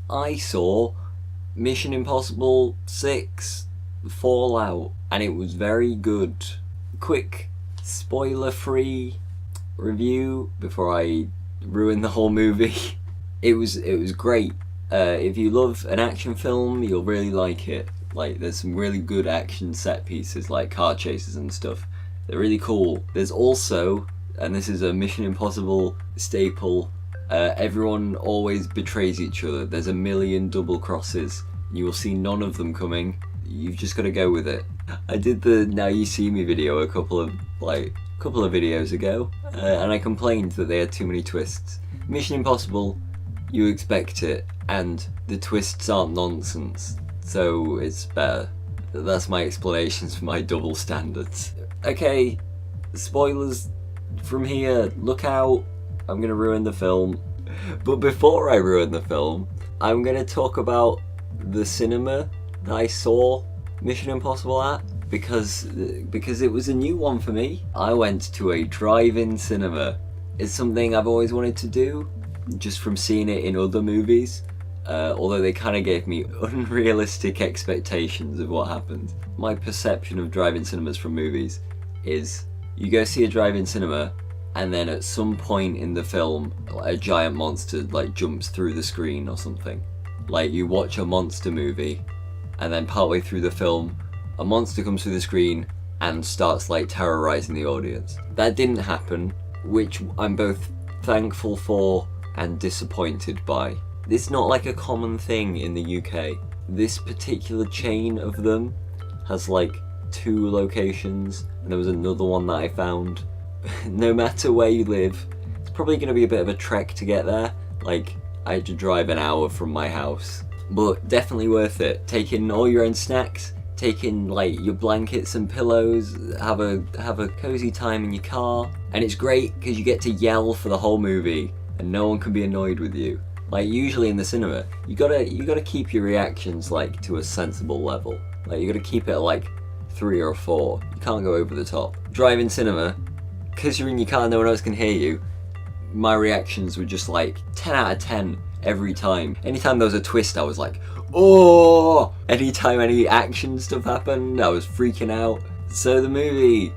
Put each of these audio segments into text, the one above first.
I saw Mission Impossible 6 Fallout, and it was very good. Quick, spoiler-free review before I ruin the whole movie. It was great. If you love an action film, you'll really like it. Like, there's some really good action set pieces, like car chases and stuff. They're really cool. There's also, and this is a Mission Impossible staple, everyone always betrays each other. There's a million double crosses. You will see none of them coming. You've just got to go with it. I did the Now You See Me video a couple of videos ago, and I complained that they had too many twists. Mission Impossible, you expect it, and the twists aren't nonsense, so it's better. That's my explanations for my double standards. Okay, spoilers from here, look out, I'm gonna ruin the film. But before I ruin the film, I'm gonna talk about the cinema that I saw Mission Impossible at, because it was a new one for me. I went to a drive-in cinema. It's something I've always wanted to do, just from seeing it in other movies, although they kind of gave me unrealistic expectations of what happened. My perception of drive-in cinemas from movies is you go see a drive-in cinema, and then at some point in the film, a giant monster like jumps through the screen or something. Like, you watch a monster movie, and then partway through the film, a monster comes through the screen and starts like terrorizing the audience. That didn't happen, which I'm both thankful for and disappointed by. It's not like a common thing in the UK. This particular chain of them has like 2 locations, and there was another one that I found. No matter where you live, it's probably going to be a bit of a trek to get there. Like, I had to drive an hour from my house, but definitely worth it. Take in all your own snacks, take in like your blankets and pillows, have a cozy time in your car, and it's great because you get to yell for the whole movie and no one can be annoyed with you. Like, usually in the cinema, you gotta keep your reactions like to a sensible level. Like, you gotta keep it at like 3 or 4. You can't go over the top. Drive-in cinema, because you're in your car, no one else can hear you. My reactions were just like 10 out of 10 every time. Anytime there was a twist, I was like, oh! Anytime any action stuff happened, I was freaking out. So the movie,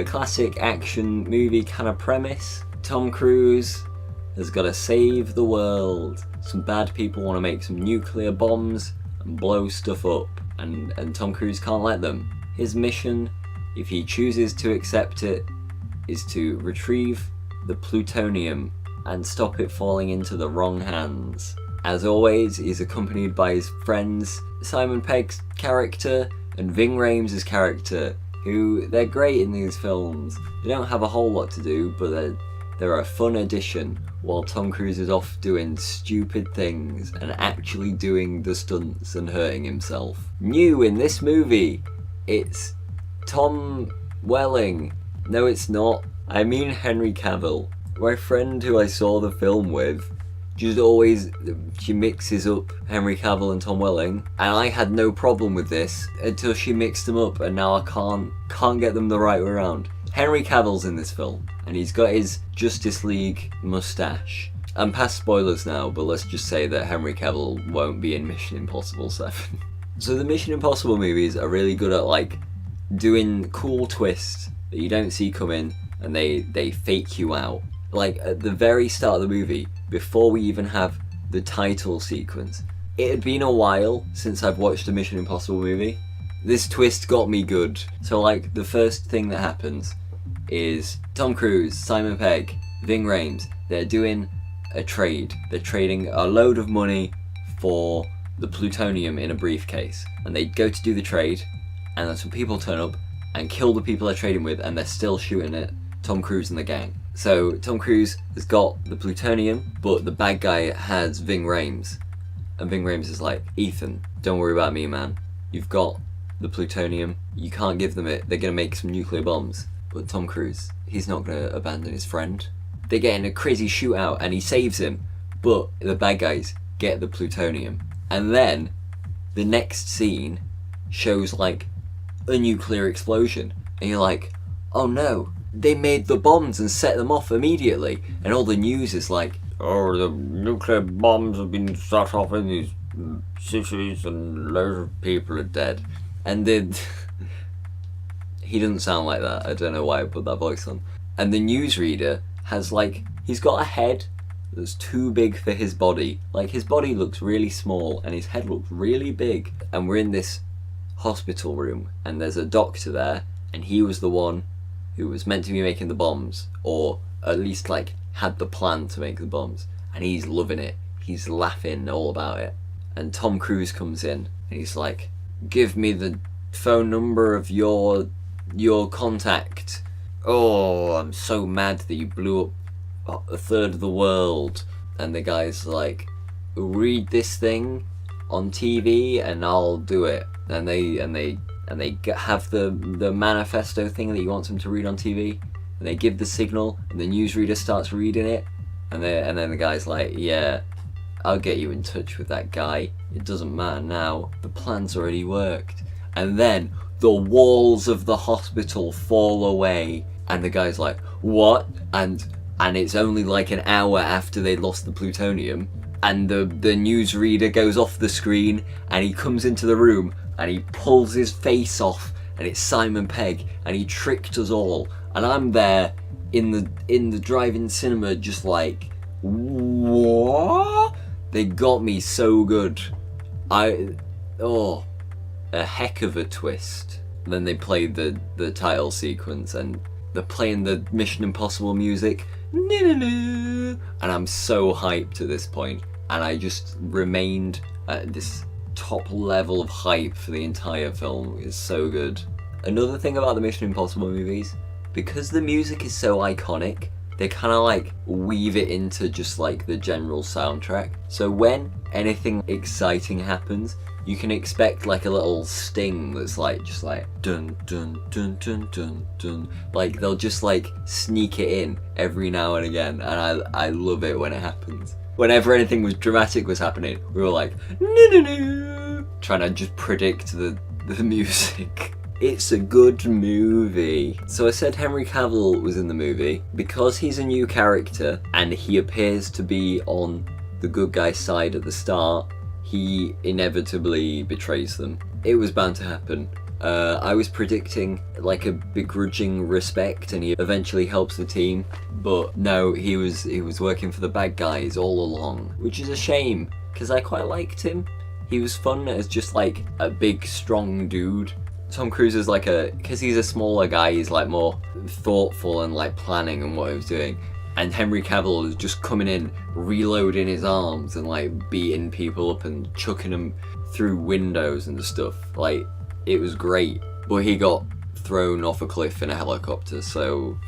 classic action movie kind of premise. Tom Cruise has got to save the world. Some bad people want to make some nuclear bombs and blow stuff up, and Tom Cruise can't let them. His mission, if he chooses to accept it, is to retrieve the plutonium and stop it falling into the wrong hands. As always, he's accompanied by his friends, Simon Pegg's character and Ving Rhames' character, who, they're great in these films. They don't have a whole lot to do, but they're a fun addition, while Tom Cruise is off doing stupid things and actually doing the stunts and hurting himself. New in this movie, it's Tom Welling. No, it's not. I mean Henry Cavill. My friend who I saw the film with, she mixes up Henry Cavill and Tom Welling, and I had no problem with this until she mixed them up, and now I can't get them the right way around. Henry Cavill's in this film, and he's got his Justice League moustache. I'm past spoilers now, but let's just say that Henry Cavill won't be in Mission Impossible 7. So the Mission Impossible movies are really good at like doing cool twists that you don't see coming, and they fake you out. Like at the very start of the movie, before we even have the title sequence, it had been a while since I've watched a Mission Impossible movie. This twist got me good. So like the first thing that happens is Tom Cruise, Simon Pegg, Ving Rhames, they're doing a trade. They're trading a load of money for the plutonium in a briefcase. And they go to do the trade, and then some people turn up and kill the people they're trading with, and they're still shooting at Tom Cruise and the gang. So Tom Cruise has got the plutonium, but the bad guy has Ving Rhames. And Ving Rhames is like, Ethan, don't worry about me, man. You've got the plutonium. You can't give them it. They're going to make some nuclear bombs. But Tom Cruise, he's not going to abandon his friend. They get in a crazy shootout and he saves him. But the bad guys get the plutonium. And then the next scene shows like a nuclear explosion. And you're like, oh no, they made the bombs and set them off immediately. And all the news is like, oh, the nuclear bombs have been set off in these cities and loads of people are dead. And then he doesn't sound like that. I don't know why I put that voice on. And the newsreader has like, he's got a head that's too big for his body. Like, his body looks really small and his head looks really big. And we're in this hospital room and there's a doctor there, and he was the one who was meant to be making the bombs, or at least like had the plan to make the bombs, and he's loving it. He's laughing all about it. And Tom Cruise comes in and he's like, give me the phone number of your contact. Oh, I'm so mad that you blew up a third of the world. And the guy's like, read this thing on TV and I'll do it. And they have the manifesto thing that he wants him to read on TV, and they give the signal, and the newsreader starts reading it, and then the guy's like, yeah, I'll get you in touch with that guy. It doesn't matter now. The plan's already worked. And then the walls of the hospital fall away, and the guy's like, what? And it's only like an hour after they lost the plutonium, and the newsreader goes off the screen, and he comes into the room, and he pulls his face off, and it's Simon Pegg, and he tricked us all. And I'm there in the drive-in cinema, just like, what? They got me so good. A heck of a twist. Then they played the title sequence, and they're playing the Mission Impossible music, and I'm so hyped at this point, and I just remained at this top level of hype for the entire film. It's so good. Another thing about the Mission Impossible movies, because the music is so iconic, they kind of like weave it into just like the general soundtrack. So when anything exciting happens, you can expect like a little sting that's like just like dun dun dun dun dun dun. Like they'll just like sneak it in every now and again, and I love it when it happens. Whenever anything was dramatic was happening, we were like, no, trying to just predict the music. It's a good movie. So I said Henry Cavill was in the movie because he's a new character and he appears to be on the good guy side at the start. He inevitably betrays them. It was bound to happen. I was predicting like a begrudging respect, and he eventually helps the team, but no, he was working for the bad guys all along, which is a shame because I quite liked him. He was fun as just like a big strong dude. Tom Cruise is like because he's a smaller guy, he's like more thoughtful and like planning and what he was doing. And Henry Cavill is just coming in, reloading his arms and like beating people up and chucking them through windows and stuff. Like, it was great. But he got thrown off a cliff in a helicopter, so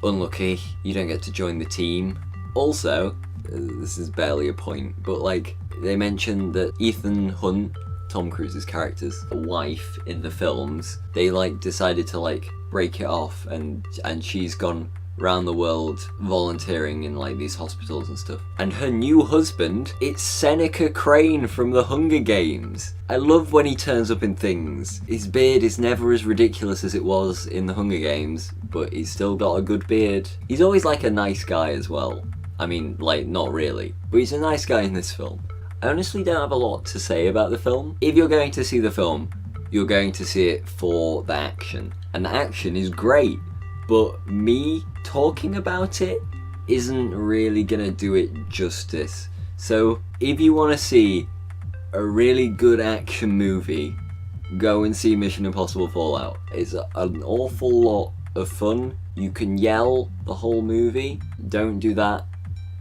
unlucky. You don't get to join the team. Also, this is barely a point, but like they mentioned that Ethan Hunt, Tom Cruise's character's wife in the films, they like decided to like break it off, and she's gone around the world volunteering in like these hospitals and stuff. And her new husband, it's Seneca Crane from the Hunger Games. I love when he turns up in things. His beard is never as ridiculous as it was in the Hunger Games, but he's still got a good beard. He's always like a nice guy as well. I mean, like, not really, but he's a nice guy in this film. I honestly don't have a lot to say about the film. If you're going to see the film, you're going to see it for the action, and the action is great. But me talking about it isn't really gonna do it justice. So if you want to see a really good action movie, go and see Mission Impossible Fallout. It's an awful lot of fun. You can yell the whole movie. Don't do that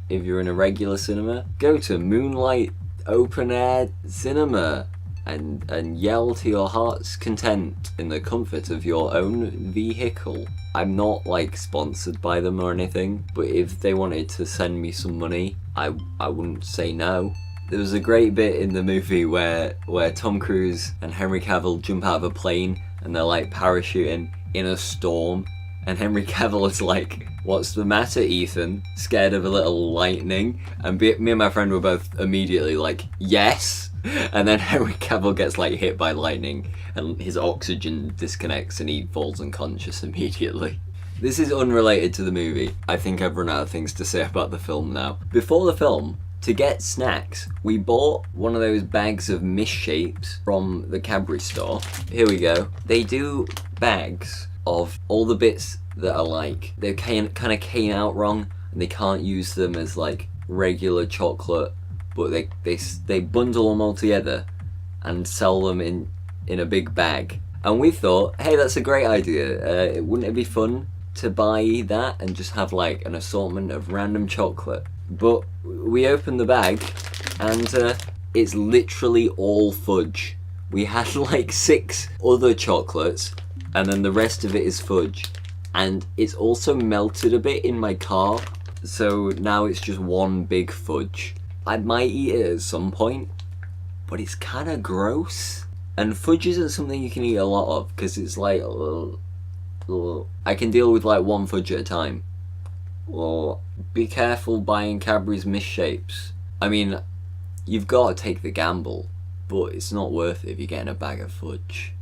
if you're in a regular cinema. Go to Moonlight Open Air Cinema and yell to your heart's content in the comfort of your own vehicle. I'm not like sponsored by them or anything, but if they wanted to send me some money, I wouldn't say no. There was a great bit in the movie where Tom Cruise and Henry Cavill jump out of a plane and they're like parachuting in a storm, and Henry Cavill is like, "What's the matter, Ethan? Scared of a little lightning?" And me and my friend were both immediately like, "Yes!" And then Henry Cavill gets like hit by lightning and his oxygen disconnects and he falls unconscious immediately. This is unrelated to the movie. I think I've run out of things to say about the film now. Before the film, to get snacks, we bought one of those bags of misshapes from the Cadbury store. Here we go. They do bags of all the bits that are like, they kind of came out wrong and they can't use them as like regular chocolate, but they bundle them all together and sell them in a big bag. And we thought, hey, that's a great idea. Wouldn't it be fun to buy that and just have like an assortment of random chocolate? But we opened the bag and it's literally all fudge. We had like 6 other chocolates and then the rest of it is fudge. And it's also melted a bit in my car, so now it's just one big fudge. I might eat it at some point, but it's kind of gross. And fudge isn't something you can eat a lot of, because it's like, I can deal with like one fudge at a time. Or be careful buying Cadbury's misshapes. I mean, you've got to take the gamble, but it's not worth it if you're getting a bag of fudge.